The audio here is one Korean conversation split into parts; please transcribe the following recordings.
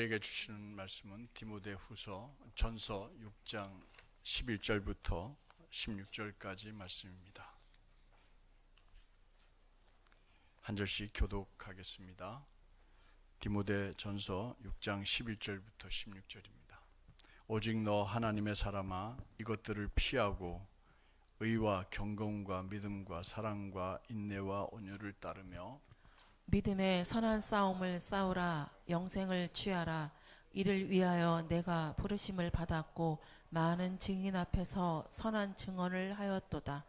우리에게 주시는 말씀은 디모데후서 전서 6장 11절부터 16절까지 말씀입니다. 한 절씩 교독하겠습니다. 디모데 전서 6장 11절부터 16절입니다. 오직 너 하나님의 사람아, 이것들을 피하고 의와 경건과 믿음과 사랑과 인내와 온유를 따르며 믿음의 선한 싸움을 싸우라. 영생을 취하라. 이를 위하여 내가 부르심을 받았고 많은 증인 앞에서 선한 증언을 하였도다.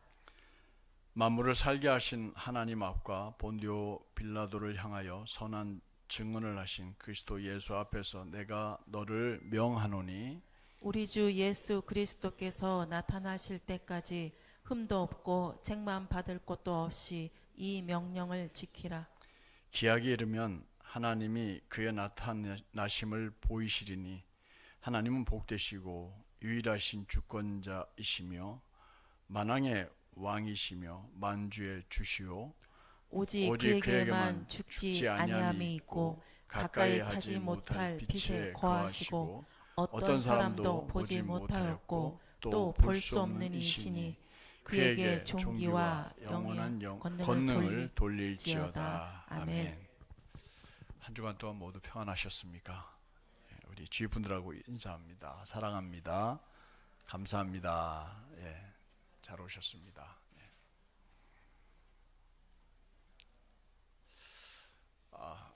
만물을 살게 하신 하나님 앞과 본디오 빌라도를 향하여 선한 증언을 하신 그리스도 예수 앞에서 내가 너를 명하노니, 우리 주 예수 그리스도께서 나타나실 때까지 흠도 없고 책망 받을 것도 없이 이 명령을 지키라. 기약이 이르면 하나님이 그의 나타나심을 보이시리니, 하나님은 복되시고 유일하신 주권자이시며 만왕의 왕이시며 만주의 주시오. 오직 그에게만 죽지 아니함이 있고 가까이 가지 못할 빛에 거하시고 어떤 사람도 보지 못하였고 또 볼 수 없는 이시니 그에게 존귀와 영원한 권능을 돌릴지어다. 아멘. 한 주간 동안 모두 평안하셨습니까? 우리 주위 분들하고 인사합니다. 사랑합니다. 감사합니다. 잘 오셨습니다.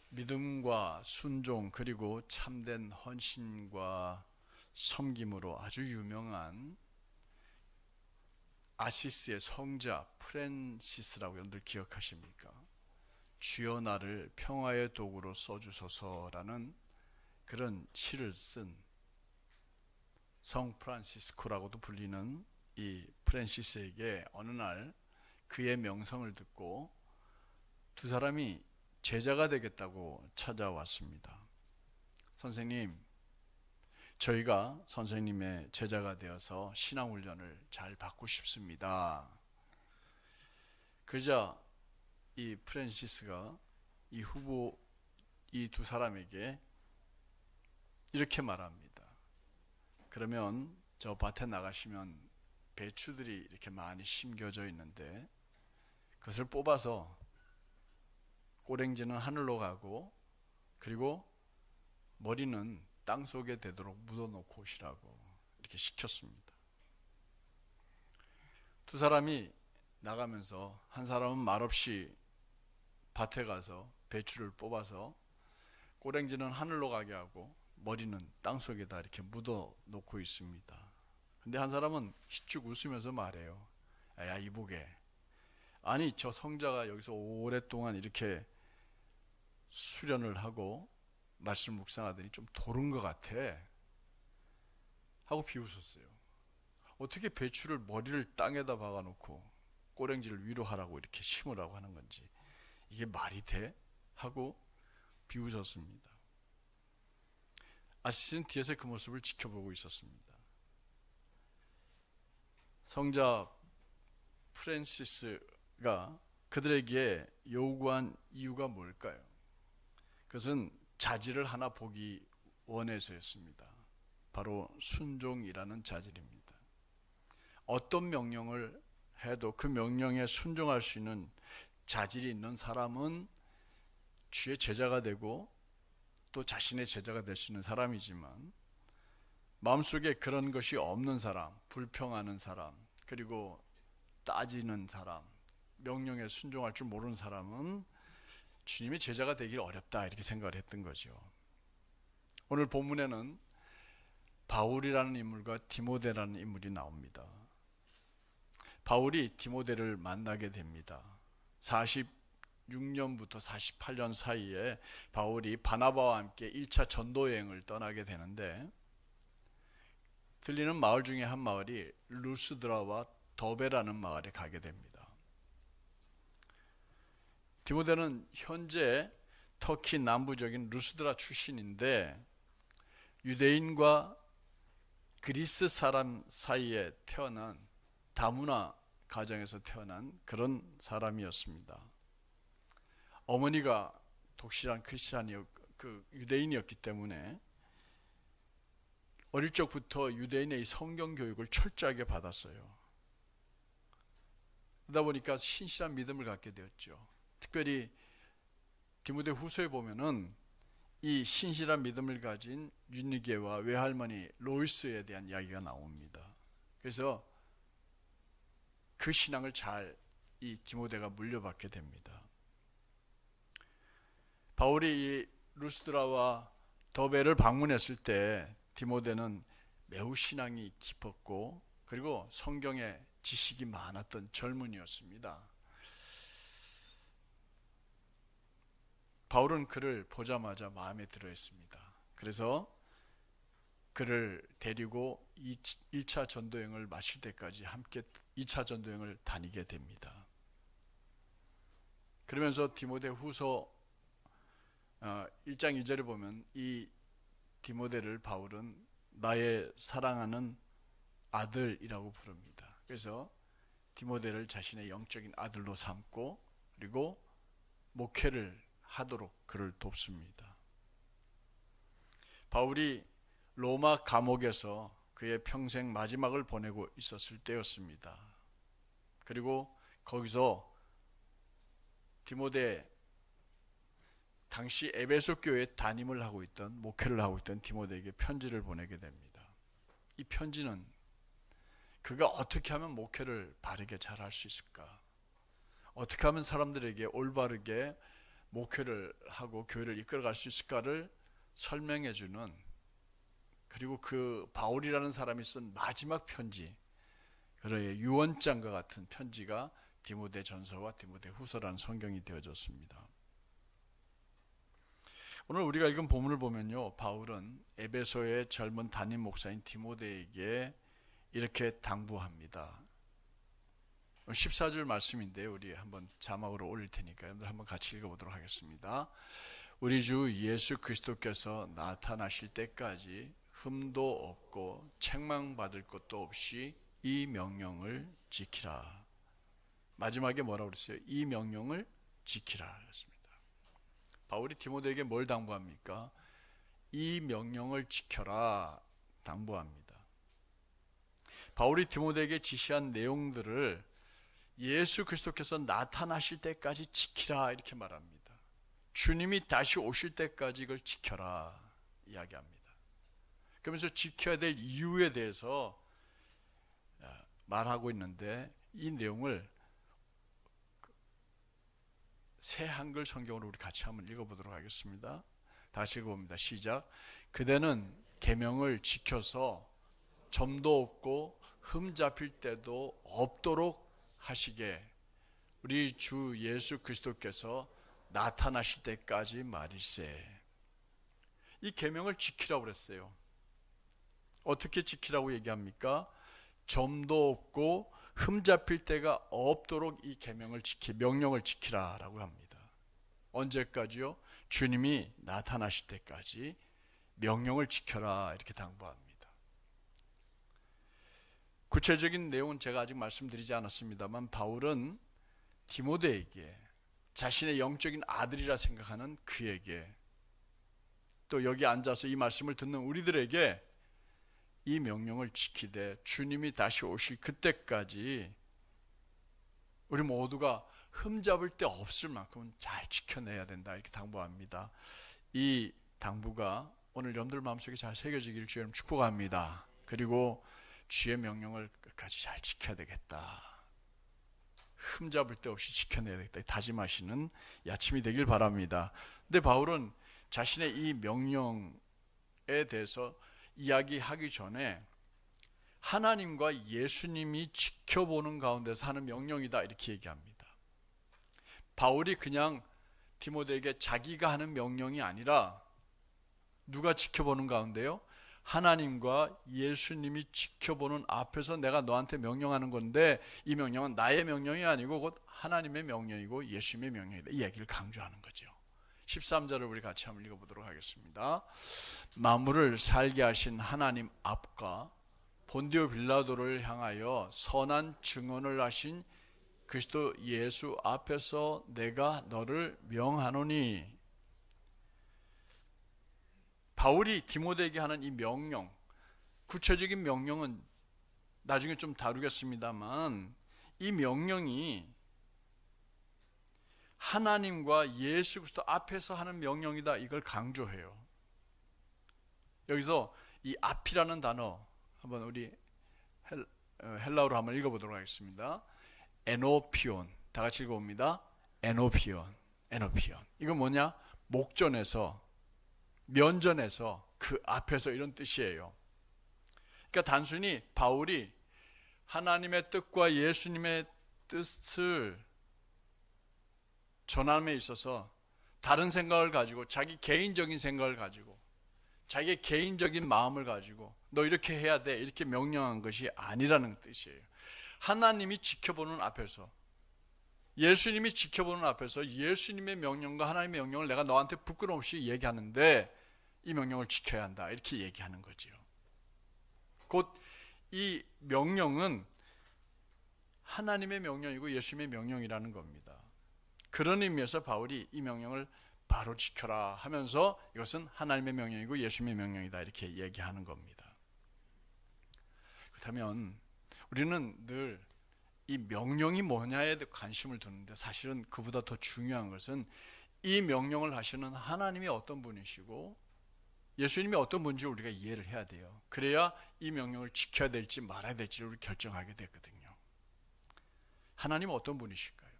믿음과 순종 그리고 참된 헌신과 섬김으로 아주 유명한 아시스의 성자 프랜시스라고 여러분들 기억하십니까? 주여 나를 평화의 도구로 써주소서라는 그런 시를 쓴 성 프란시스코라고도 불리는 이 프랜시스에게 어느 날 그의 명성을 듣고 두 사람이 제자가 되겠다고 찾아왔습니다. 선생님, 저희가 선생님의 제자가 되어서 신앙훈련을 잘 받고 싶습니다. 그러자 이 프랜시스가 이 두 사람에게 이렇게 말합니다. 그러면 저 밭에 나가시면 배추들이 이렇게 많이 심겨져 있는데 그것을 뽑아서 꼬랭지는 하늘로 가고 그리고 머리는 땅 속에 되도록 묻어놓고 오시라고 이렇게 시켰습니다. 두 사람이 나가면서 한 사람은 말없이 밭에 가서 배추를 뽑아서 꼬랭지는 하늘로 가게 하고 머리는 땅 속에다 이렇게 묻어놓고 있습니다. 근데 한 사람은 희쭉 웃으면서 말해요. 야, 이보게, 아니 저 성자가 여기서 오랫동안 이렇게 수련을 하고 말씀 묵상하더니 좀 도른 것 같아 하고 비웃었어요. 어떻게 배추를 머리를 땅에다 박아놓고 꼬랭지를 위로 하라고 이렇게 심으라고 하는 건지 이게 말이 돼? 하고 비웃었습니다. 아시스는 뒤에서 그 모습을 지켜보고 있었습니다. 성자 프랜시스가 그들에게 요구한 이유가 뭘까요? 그것은 자질을 하나 보기 원해서였습니다. 바로 순종이라는 자질입니다. 어떤 명령을 해도 그 명령에 순종할 수 있는 자질이 있는 사람은 주의 제자가 되고 또 자신의 제자가 될 수 있는 사람이지만, 마음속에 그런 것이 없는 사람, 불평하는 사람, 그리고 따지는 사람, 명령에 순종할 줄 모르는 사람은 주님의 제자가 되기 어렵다 이렇게 생각을 했던 거죠. 오늘 본문에는 바울이라는 인물과 디모데라는 인물이 나옵니다. 바울이 디모데를 만나게 됩니다. 46년부터 48년 사이에 바울이 바나바와 함께 1차 전도 여행을 떠나게 되는데, 들리는 마을 중에 한 마을이 루스드라와 더베라는 마을에 가게 됩니다. 디모데는 현재 터키 남부적인 루스드라 출신인데 유대인과 그리스 사람 사이에 태어난 다문화 가정에서 태어난 그런 사람이었습니다. 어머니가 독실한 크리스찬이었고 그 유대인이었기 때문에 어릴 적부터 유대인의 성경 교육을 철저하게 받았어요. 그러다 보니까 신실한 믿음을 갖게 되었죠. 특별히 디모데 후서에 보면은 이 신실한 믿음을 가진 유니게와 외할머니 로이스에 대한 이야기가 나옵니다. 그래서 그 신앙을 잘 이 디모데가 물려받게 됩니다. 바울이 이 루스드라와 더베를 방문했을 때 디모데는 매우 신앙이 깊었고 그리고 성경에 지식이 많았던 젊은이였습니다. 바울은 그를 보자마자 마음에 들어 했습니다. 그래서 그를 데리고 1차 전도여행을 마칠 때까지 함께 2차 전도여행을 다니게 됩니다. 그러면서 디모데 후서 1장 2절에 보면 이 디모데를 바울은 나의 사랑하는 아들이라고 부릅니다. 그래서 디모데를 자신의 영적인 아들로 삼고 그리고 목회를 하도록 그를 돕습니다. 바울이 로마 감옥에서 그의 평생 마지막을 보내고 있었을 때였습니다. 그리고 거기서 디모데, 당시 에베소 교회에 담임을 하고 있던, 목회를 하고 있던 디모데에게 편지를 보내게 됩니다. 이 편지는 그가 어떻게 하면 목회를 바르게 잘할 수 있을까? 어떻게 하면 사람들에게 올바르게 목회를 하고 교회를 이끌어갈 수 있을까를 설명해 주는, 그리고 그 바울이라는 사람이 쓴 마지막 편지, 그의 유언장과 같은 편지가 디모데 전서와 디모데 후서라는 성경이 되어졌습니다. 오늘 우리가 읽은 본문을 보면요, 바울은 에베소의 젊은 담임 목사인 디모데에게 이렇게 당부합니다. 14절 말씀인데 우리 한번 자막으로 올릴 테니까 여러분들 한번 같이 읽어보도록 하겠습니다. 우리 주 예수 그리스도께서 나타나실 때까지 흠도 없고 책망받을 것도 없이 이 명령을 지키라. 마지막에 뭐라고 그랬어요? 이 명령을 지키라 그랬습니다. 바울이 디모데에게 뭘 당부합니까? 이 명령을 지켜라 당부합니다. 바울이 디모데에게 지시한 내용들을 예수 그리스도께서 나타나실 때까지 지키라 이렇게 말합니다. 주님이 다시 오실 때까지 이걸 지켜라 이야기합니다. 그러면서 지켜야 될 이유에 대해서 말하고 있는데 이 내용을 새 한글 성경으로 우리 같이 한번 읽어보도록 하겠습니다. 다시 읽어봅니다. 시작. 그대는 계명을 지켜서 점도 없고 흠 잡힐 때도 없도록 하시게 우리 주 예수 그리스도께서 나타나실 때까지 말일세. 이 계명을 지키라고 그랬어요. 어떻게 지키라고 얘기합니까? 점도 없고 흠 잡힐 때가 없도록 이 계명을 명령을 지키라라고 합니다. 언제까지요? 주님이 나타나실 때까지 명령을 지켜라 이렇게 당부합니다. 구체적인 내용은 제가 아직 말씀드리지 않았습니다만 바울은 디모데에게 자신의 영적인 아들이라 생각하는 그에게 또 여기 앉아서 이 말씀을 듣는 우리들에게 이 명령을 지키되 주님이 다시 오실 그때까지 우리 모두가 흠잡을 데 없을 만큼 잘 지켜내야 된다 이렇게 당부합니다. 이 당부가 오늘 여러분들 마음속에 잘 새겨지기를 주님 축복합니다. 그리고 주의 명령을 끝까지 잘 지켜야 되겠다. 흠잡을 데 없이 지켜내야 되겠다. 다짐하시는 이 아침이 되길 바랍니다. 근데 바울은 자신의 이 명령에 대해서 이야기하기 전에 하나님과 예수님이 지켜보는 가운데서 하는 명령이다 이렇게 얘기합니다. 바울이 그냥 디모데에게 자기가 하는 명령이 아니라 누가 지켜보는 가운데요? 하나님과 예수님이 지켜보는 앞에서 내가 너한테 명령하는 건데 이 명령은 나의 명령이 아니고 곧 하나님의 명령이고 예수님의 명령이다. 이 얘기를 강조하는 거죠. 13절을 우리 같이 한번 읽어보도록 하겠습니다. 만물을 살게 하신 하나님 앞과 본디오 빌라도를 향하여 선한 증언을 하신 그리스도 예수 앞에서 내가 너를 명하노니. 바울이 디모데에게 하는 이 명령, 구체적인 명령은 나중에 좀 다루겠습니다만 이 명령이 하나님과 예수 그리스도 앞에서 하는 명령이다, 이걸 강조해요. 여기서 이 앞이라는 단어 한번 우리 헬라어로 한번 읽어보도록 하겠습니다. 에노피온, 다 같이 읽어봅니다. 에노피온. 이건 뭐냐? 목전에서, 면전에서, 그 앞에서, 이런 뜻이에요. 그러니까 단순히 바울이 하나님의 뜻과 예수님의 뜻을 전함에 있어서 다른 생각을 가지고, 자기 개인적인 생각을 가지고, 자기의 개인적인 마음을 가지고 너 이렇게 해야 돼, 이렇게 명령한 것이 아니라는 뜻이에요. 하나님이 지켜보는 앞에서, 예수님이 지켜보는 앞에서 예수님의 명령과 하나님의 명령을 내가 너한테 부끄러움 없이 얘기하는데 이 명령을 지켜야 한다, 이렇게 얘기하는 거죠. 곧 이 명령은 하나님의 명령이고 예수님의 명령이라는 겁니다. 그런 의미에서 바울이 이 명령을 바로 지켜라 하면서 이것은 하나님의 명령이고 예수님의 명령이다, 이렇게 얘기하는 겁니다. 그렇다면 우리는 늘 이 명령이 뭐냐에 관심을 두는데, 사실은 그보다 더 중요한 것은 이 명령을 하시는 하나님이 어떤 분이시고 예수님이 어떤 분인지 우리가 이해를 해야 돼요. 그래야 이 명령을 지켜야 될지 말아야 될지를 우리 결정하게 되거든요. 하나님은 어떤 분이실까요?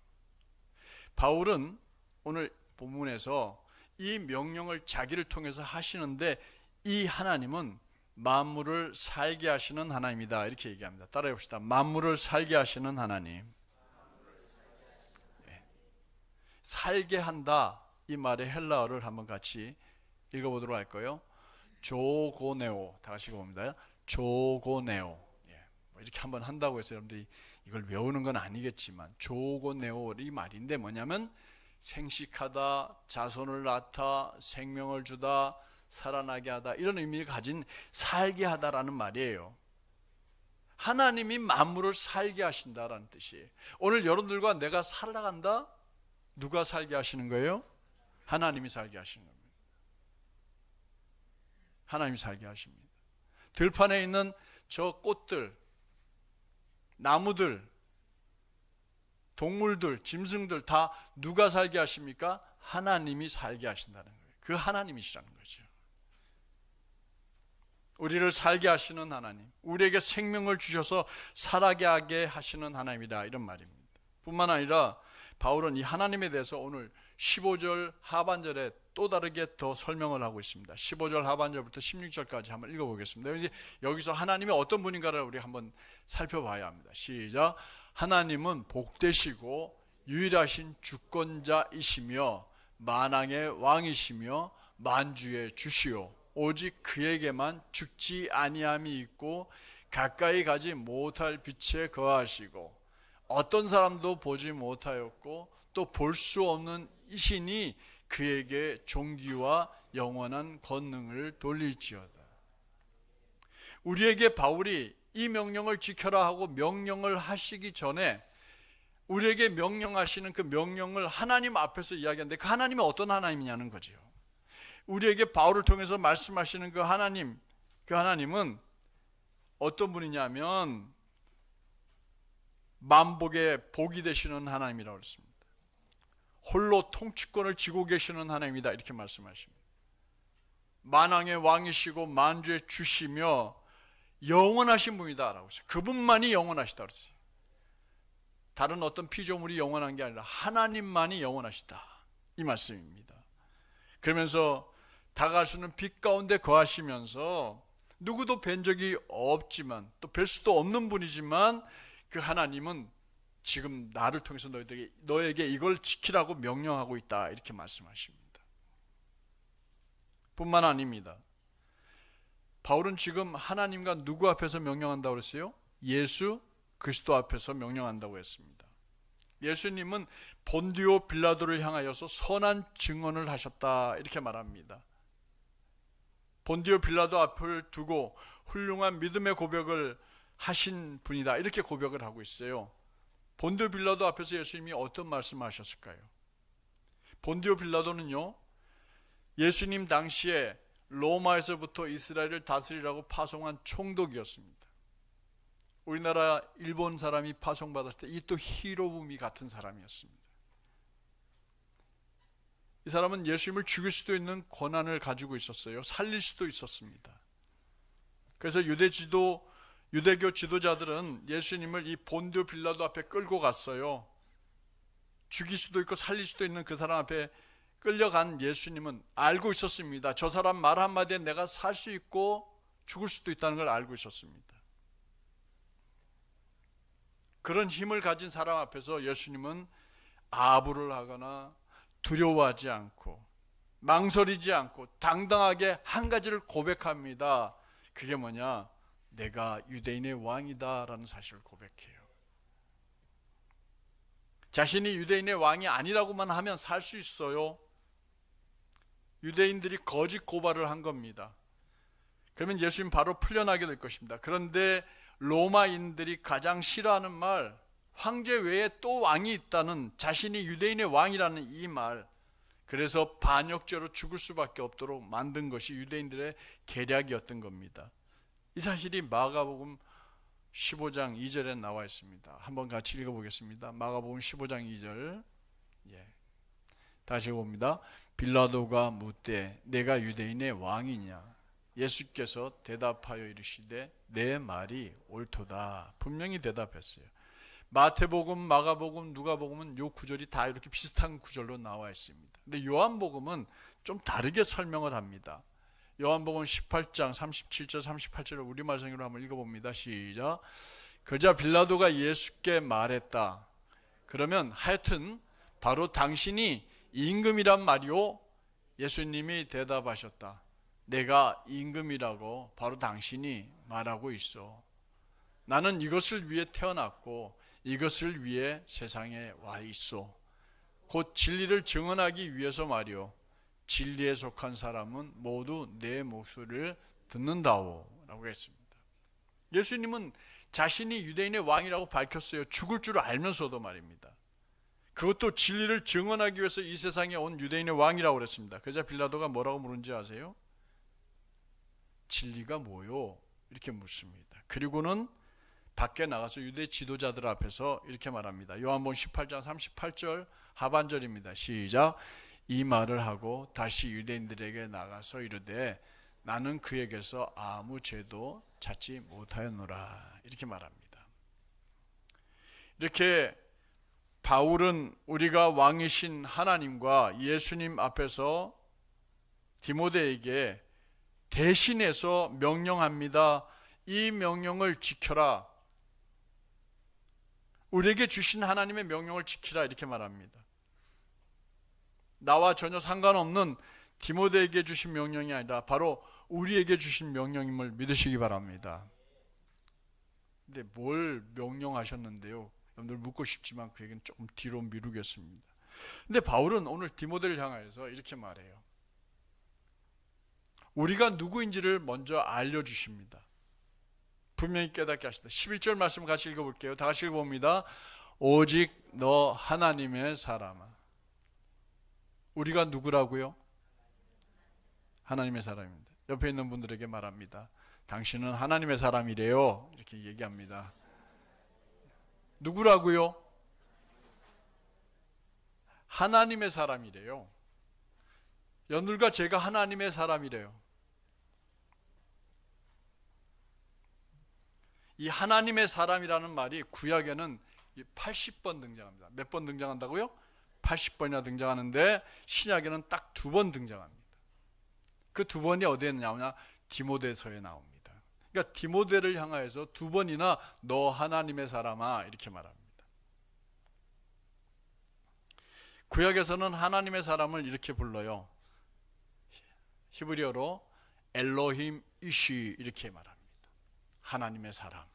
바울은 오늘 본문에서 이 명령을 자기를 통해서 하시는데, 이 하나님은 만물을 살게 하시는 하나님이다, 이렇게 얘기합니다. 따라해 봅시다. 만물을 살게 하시는 하나님. 네. 살게 한다, 이 말의 헬라어를 한번 같이 읽어보도록 할까요? 조고네오. 다 같이 읽어봅니다. 조고네오. 이렇게 한번 한다고 해서 여러분들이 이걸 외우는 건 아니겠지만, 조고네오 이 말인데 뭐냐면 생식하다, 자손을 낳다, 생명을 주다, 살아나게 하다, 이런 의미를 가진 살게 하다라는 말이에요. 하나님이 만물을 살게 하신다라는 뜻이에요. 오늘 여러분들과 내가 살아간다, 누가 살게 하시는 거예요? 하나님이 살게 하시는 겁니다. 하나님이 살게 하십니다. 들판에 있는 저 꽃들, 나무들, 동물들, 짐승들 다 누가 살게 하십니까? 하나님이 살게 하신다는 거예요. 그 하나님이시라는 거죠. 우리를 살게 하시는 하나님, 우리에게 생명을 주셔서 살아가게 하시는 하나님이다, 이런 말입니다. 뿐만 아니라 바울은 이 하나님에 대해서 오늘 15절 하반절에 또 다르게 더 설명을 하고 있습니다. 15절 하반절부터 16절까지 한번 읽어보겠습니다. 여기서 하나님이 어떤 분인가를 우리 한번 살펴봐야 합니다. 시작. 하나님은 복되시고 유일하신 주권자이시며 만왕의 왕이시며 만주의 주시오. 오직 그에게만 죽지 아니함이 있고 가까이 가지 못할 빛에 거하시고 어떤 사람도 보지 못하였고 또 볼 수 없는 이신이 그에게 존귀와 영원한 권능을 돌릴지어다. 우리에게 바울이 이 명령을 지켜라 하고 명령을 하시기 전에 우리에게 명령하시는 그 명령을 하나님 앞에서 이야기하는데, 그 하나님이 어떤 하나님이냐는 거죠. 우리에게 바울을 통해서 말씀하시는 그 하나님, 그 하나님은 어떤 분이냐면 만복의 복이 되시는 하나님이라고 했습니다. 홀로 통치권을 쥐고 계시는 하나님이다, 이렇게 말씀하십니다. 만왕의 왕이시고 만주의 주시며 영원하신 분이다 라고 했어요. 그분만이 영원하시다 그랬어요. 다른 어떤 피조물이 영원한 게 아니라 하나님만이 영원하시다, 이 말씀입니다. 그러면서 다가가시는 빛 가운데 거하시면서 누구도 뵌 적이 없지만 또 뵐 수도 없는 분이지만 그 하나님은 지금 나를 통해서 너에게 이걸 지키라고 명령하고 있다, 이렇게 말씀하십니다. 뿐만 아닙니다. 바울은 지금 하나님과 누구 앞에서 명령한다고 그랬어요? 예수 그리스도 앞에서 명령한다고 했습니다. 예수님은 본디오 빌라도를 향하여서 선한 증언을 하셨다, 이렇게 말합니다. 본디오 빌라도 앞을 두고 훌륭한 믿음의 고백을 하신 분이다, 이렇게 고백을 하고 있어요. 본디오 빌라도 앞에서 예수님이 어떤 말씀을 하셨을까요? 본디오 빌라도는요, 예수님 당시에 로마에서부터 이스라엘을 다스리라고 파송한 총독이었습니다. 우리나라 일본 사람이 파송받았을 때 이 또 히로부미 같은 사람이었습니다. 이 사람은 예수님을 죽일 수도 있는 권한을 가지고 있었어요. 살릴 수도 있었습니다. 그래서 유대교 지도자들은 예수님을 이 본디오 빌라도 앞에 끌고 갔어요. 죽일 수도 있고 살릴 수도 있는 그 사람 앞에 끌려간 예수님은 알고 있었습니다. 저 사람 말 한마디에 내가 살 수 있고 죽을 수도 있다는 걸 알고 있었습니다. 그런 힘을 가진 사람 앞에서 예수님은 아부를 하거나 두려워하지 않고 망설이지 않고 당당하게 한 가지를 고백합니다. 그게 뭐냐? 내가 유대인의 왕이다 라는 사실을 고백해요. 자신이 유대인의 왕이 아니라고만 하면 살 수 있어요. 유대인들이 거짓 고발을 한 겁니다. 그러면 예수님 바로 풀려나게 될 것입니다. 그런데 로마인들이 가장 싫어하는 말, 황제 외에 또 왕이 있다는, 자신이 유대인의 왕이라는 이 말, 그래서 반역죄로 죽을 수밖에 없도록 만든 것이 유대인들의 계략이었던 겁니다. 이 사실이 마가복음 15장 2절에 나와 있습니다. 한번 같이 읽어보겠습니다. 마가복음 15장 2절. 다시 봅니다. 빌라도가 묻되 내가 유대인의 왕이냐? 예수께서 대답하여 이르시되 내 말이 옳도다. 분명히 대답했어요. 마태복음, 마가복음, 누가복음은 이 구절이 다 이렇게 비슷한 구절로 나와 있습니다. 근데 요한복음은 좀 다르게 설명을 합니다. 요한복음 18장 37절 38절을 우리말 성경으로 한번 읽어봅니다. 시작. 그러자 빌라도가 예수께 말했다. 그러면 하여튼 바로 당신이 임금이란 말이요? 예수님이 대답하셨다. 내가 임금이라고 바로 당신이 말하고 있어. 나는 이것을 위해 태어났고 이것을 위해 세상에 와 있어. 곧 진리를 증언하기 위해서 말이요. 진리에 속한 사람은 모두 내 목소리를 듣는다오 라고 했습니다. 예수님은 자신이 유대인의 왕이라고 밝혔어요. 죽을 줄 알면서도 말입니다. 그것도 진리를 증언하기 위해서 이 세상에 온 유대인의 왕이라고 그랬습니다. 그러자 빌라도가 뭐라고 물은지 아세요? 진리가 뭐요? 이렇게 묻습니다. 그리고는 밖에 나가서 유대 지도자들 앞에서 이렇게 말합니다. 요한복음 18장 38절 하반절입니다. 시작. 이 말을 하고 다시 유대인들에게 나가서 이르되 나는 그에게서 아무 죄도 찾지 못하였노라. 이렇게 말합니다. 이렇게 바울은 우리가 왕이신 하나님과 예수님 앞에서 디모데에게 대신해서 명령합니다. 이 명령을 지켜라. 우리에게 주신 하나님의 명령을 지키라 이렇게 말합니다. 나와 전혀 상관없는 디모데에게 주신 명령이 아니라 바로 우리에게 주신 명령임을 믿으시기 바랍니다. 근데 뭘 명령하셨는데요? 여러분들 묻고 싶지만 그 얘기는 조금 뒤로 미루겠습니다. 근데 바울은 오늘 디모데를 향하여서 이렇게 말해요. 우리가 누구인지를 먼저 알려주십니다. 분명히 깨닫게 하신다. 11절 말씀 같이 읽어볼게요. 다 같이 읽어봅니다. 오직 너 하나님의 사람아. 우리가 누구라고요? 하나님의 사람입니다. 옆에 있는 분들에게 말합니다. 당신은 하나님의 사람이래요. 이렇게 얘기합니다. 누구라고요? 하나님의 사람이래요. 여러분들과 제가 하나님의 사람이래요. 이 하나님의 사람이라는 말이 구약에는 80번 등장합니다. 몇 번 등장한다고요? 80번이나 등장하는데 신약에는 딱 2번 등장합니다. 그 2번이 어디에 나오냐? 디모데서에 나옵니다. 그러니까 디모데를 향하여서 2번이나 너 하나님의 사람아 이렇게 말합니다. 구약에서는 하나님의 사람을 이렇게 불러요. 히브리어로 엘로힘 이시 이렇게 말합니다. 하나님의 사람.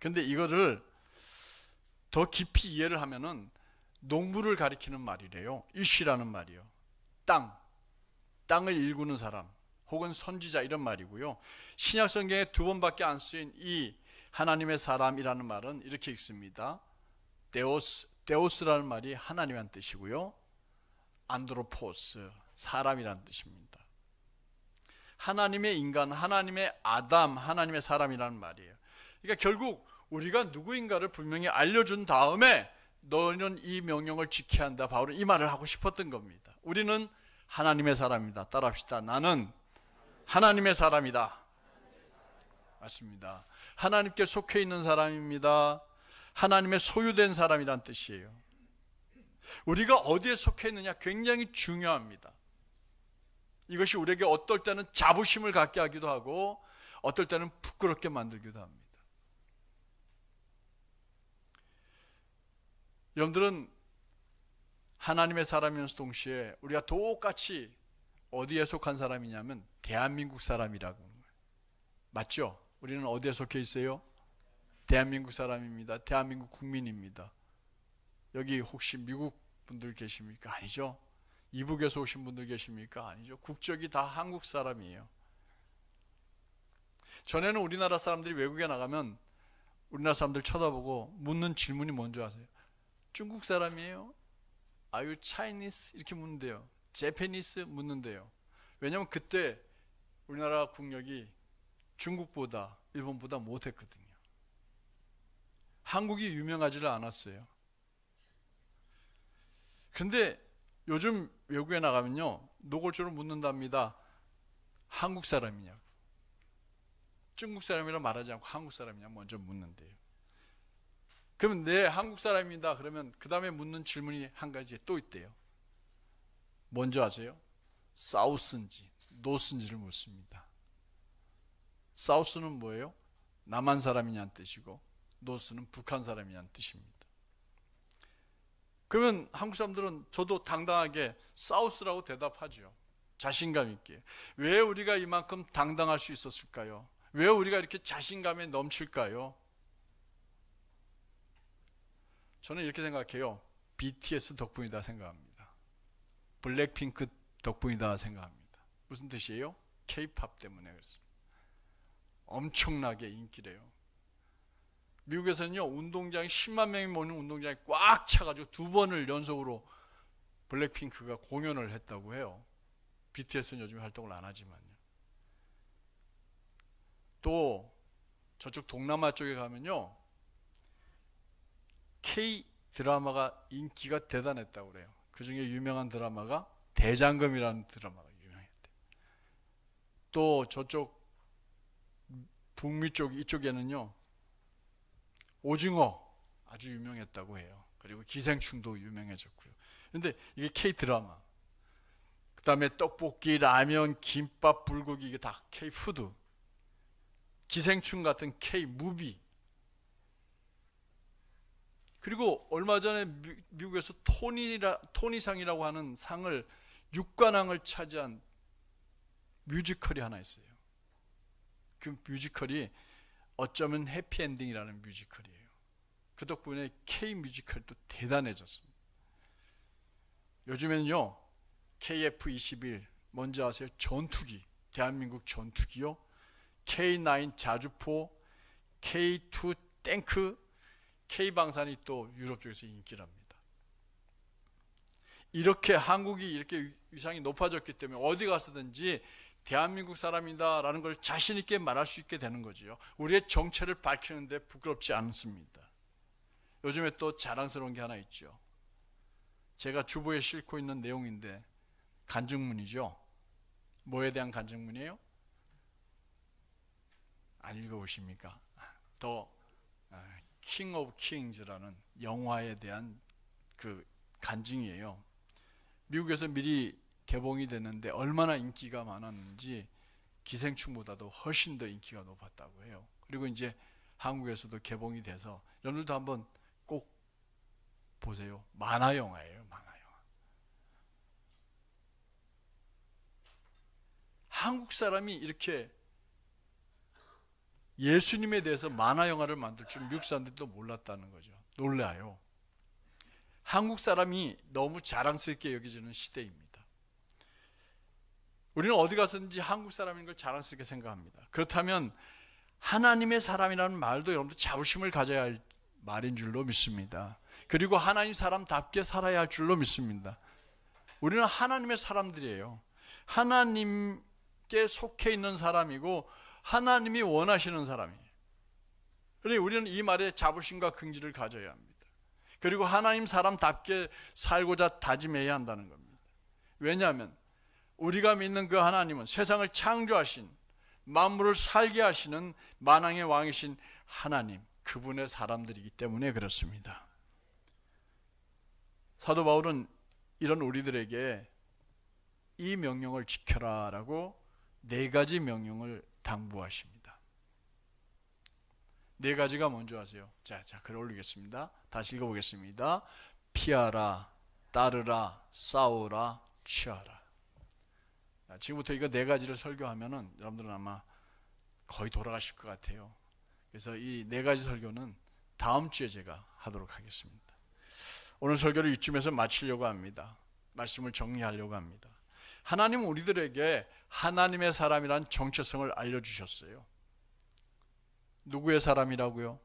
근데 이거를 더 깊이 이해를 하면은 농부를 가리키는 말이래요. 이시라는 말이요. 땅을 일구는 사람 혹은 선지자 이런 말이고요. 신약 성경에 2번밖에 안 쓰인 이 하나님의 사람이라는 말은 이렇게 읽습니다. 데오스라는 말이 하나님이라는 뜻이고요. 안드로포스 사람이라는 뜻입니다. 하나님의 인간, 하나님의 아담, 하나님의 사람이라는 말이에요. 그러니까 결국 우리가 누구인가를 분명히 알려준 다음에 너는 이 명령을 지켜야 한다, 바울은 이 말을 하고 싶었던 겁니다. 우리는 하나님의 사람이다. 따라합시다. 나는 하나님의 사람이다. 맞습니다. 하나님께 속해 있는 사람입니다. 하나님의 소유된 사람이란 뜻이에요. 우리가 어디에 속해 있느냐 굉장히 중요합니다. 이것이 우리에게 어떨 때는 자부심을 갖게 하기도 하고 어떨 때는 부끄럽게 만들기도 합니다. 여러분들은 하나님의 사람이면서 동시에 우리가 똑같이 어디에 속한 사람이냐면 대한민국 사람이라고 하는 거예요. 맞죠? 우리는 어디에 속해 있어요? 대한민국 사람입니다. 대한민국 국민입니다. 여기 혹시 미국 분들 계십니까? 아니죠. 이북에서 오신 분들 계십니까? 아니죠. 국적이 다 한국 사람이에요. 전에는 우리나라 사람들이 외국에 나가면 우리나라 사람들 쳐다보고 묻는 질문이 뭔지 아세요? 중국 사람이에요? Are you Chinese? 이렇게 묻는데요. Japanese? 묻는데요. 왜냐하면 그때 우리나라 국력이 중국보다 일본보다 못했거든요. 한국이 유명하지를 않았어요. 근데 요즘 외국에 나가면요, 노골적으로 묻는답니다. 한국 사람이냐고. 중국 사람이라 말하지 않고 한국 사람이냐 먼저 묻는데요. 그러면 네, 한국 사람이다 그러면 그 다음에 묻는 질문이 한 가지 또 있대요. 뭔지 아세요? 사우스인지 노스인지를 묻습니다. 사우스는 뭐예요? 남한 사람이냐는 뜻이고 노스는 북한 사람이냐는 뜻입니다. 그러면 한국 사람들은 저도 당당하게 사우스라고 대답하죠. 자신감 있게. 왜 우리가 이만큼 당당할 수 있었을까요? 왜 우리가 이렇게 자신감에 넘칠까요? 저는 이렇게 생각해요. BTS 덕분이다 생각합니다. 블랙핑크 덕분이다 생각합니다. 무슨 뜻이에요? K-팝 때문에 그렇습니다. 엄청나게 인기래요. 미국에서는요, 운동장이 10만 명이 모이는 운동장이 꽉 차가지고 2번을 연속으로 블랙핑크가 공연을 했다고 해요. BTS는 요즘 활동을 안 하지만요. 또 저쪽 동남아 쪽에 가면요, K 드라마가 인기가 대단했다고 그래요. 그 중에 유명한 드라마가 대장금이라는 드라마가 유명했대요. 또 저쪽 북미 쪽 이쪽에는요, 오징어 아주 유명했다고 해요. 그리고 기생충도 유명해졌고요. 그런데 이게 K 드라마, 그 다음에 떡볶이, 라면, 김밥, 불고기, 이게 다 K 푸드, 기생충 같은 K 무비. 그리고 얼마 전에 미국에서 토니상이라고 하는 상을 6관왕을 차지한 뮤지컬이 하나 있어요. 그 뮤지컬이 어쩌면 해피엔딩이라는 뮤지컬이에요. 그 덕분에 K 뮤지컬도 대단해졌습니다. 요즘에는요, KF21 뭔지 아세요? 전투기, 대한민국 전투기요. K9 자주포, K2 탱크, K방산이 또 유럽 쪽에서 인기랍니다. 이렇게 한국이 이렇게 위상이 높아졌기 때문에 어디 가서든지 대한민국 사람이다 라는 걸 자신 있게 말할 수 있게 되는 거죠. 우리의 정체를 밝히는데 부끄럽지 않습니다. 요즘에 또 자랑스러운 게 하나 있죠. 제가 주보에 싣고 있는 내용인데 간증문이죠. 뭐에 대한 간증문이에요? 안 읽어보십니까? 더 킹 오브 킹즈라는 영화에 대한 그 간증이에요. 미국에서 미리 개봉이 됐는데 얼마나 인기가 많았는지 기생충보다도 훨씬 더 인기가 높았다고 해요. 그리고 이제 한국에서도 개봉이 돼서 여러분들도 한번 꼭 보세요. 만화 영화예요. 만화 영화. 한국 사람이 이렇게 예수님에 대해서 만화 영화를 만들 줄 미국 사람들도 몰랐다는 거죠. 놀라요. 한국 사람이 너무 자랑스럽게 여겨지는 시대입니다. 우리는 어디 가서든지 한국 사람인 걸 자랑스럽게 생각합니다. 그렇다면 하나님의 사람이라는 말도 여러분들 자부심을 가져야 할 말인 줄로 믿습니다. 그리고 하나님 사람답게 살아야 할 줄로 믿습니다. 우리는 하나님의 사람들이에요. 하나님 하나님께 속해 있는 사람이고 하나님이 원하시는 사람이에요. 그러니 우리는 이 말에 자부심과 긍지를 가져야 합니다. 그리고 하나님 사람답게 살고자 다짐해야 한다는 겁니다. 왜냐하면 우리가 믿는 그 하나님은 세상을 창조하신, 만물을 살게 하시는 만왕의 왕이신 하나님, 그분의 사람들이기 때문에 그렇습니다. 사도 바울은 이런 우리들에게 이 명령을 지켜라 라고 4가지 명령을 당부하십니다. 4가지가 뭔지 아세요? 자, 글 올리겠습니다. 다시 읽어보겠습니다. 피하라, 따르라, 싸우라, 취하라. 지금부터 이거 4가지를 설교하면은 여러분들은 아마 거의 돌아가실 것 같아요. 그래서 이 4가지 설교는 다음 주에 제가 하도록 하겠습니다. 오늘 설교를 이쯤에서 마치려고 합니다. 말씀을 정리하려고 합니다. 하나님은 우리들에게 하나님의 사람이란 정체성을 알려주셨어요. 누구의 사람이라고요?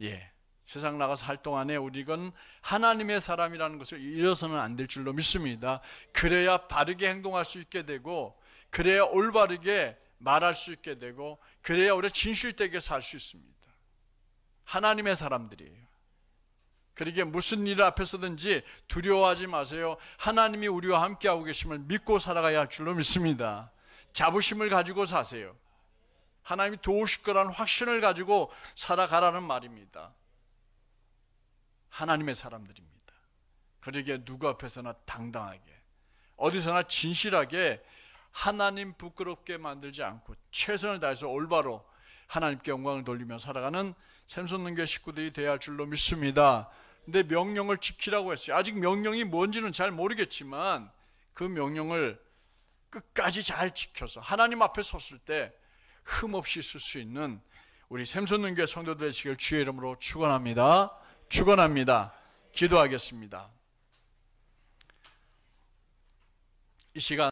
예, 세상 나가서 할 동안에 우리는 하나님의 사람이라는 것을 잃어서는 안 될 줄로 믿습니다. 그래야 바르게 행동할 수 있게 되고, 그래야 올바르게 말할 수 있게 되고, 그래야 우리가 진실되게 살 수 있습니다. 하나님의 사람들이에요. 그러기에 무슨 일 앞에서든지 두려워하지 마세요. 하나님이 우리와 함께하고 계심을 믿고 살아가야 할 줄로 믿습니다. 자부심을 가지고 사세요. 하나님이 도우실 거라는 확신을 가지고 살아가라는 말입니다. 하나님의 사람들입니다. 그러기에 누구 앞에서나 당당하게, 어디서나 진실하게, 하나님 부끄럽게 만들지 않고 최선을 다해서 올바로 하나님께 영광을 돌리며 살아가는 샘솟는교회 식구들이 되어야 할 줄로 믿습니다. 근데 명령을 지키라고 했어요. 아직 명령이 뭔지는 잘 모르겠지만 그 명령을 끝까지 잘 지켜서 하나님 앞에 섰을 때 흠없이 쓸 수 있는 우리 샘솟는교회 성도들 되시길 주의 이름으로 축원합니다. 축원합니다. 기도하겠습니다. 이 시간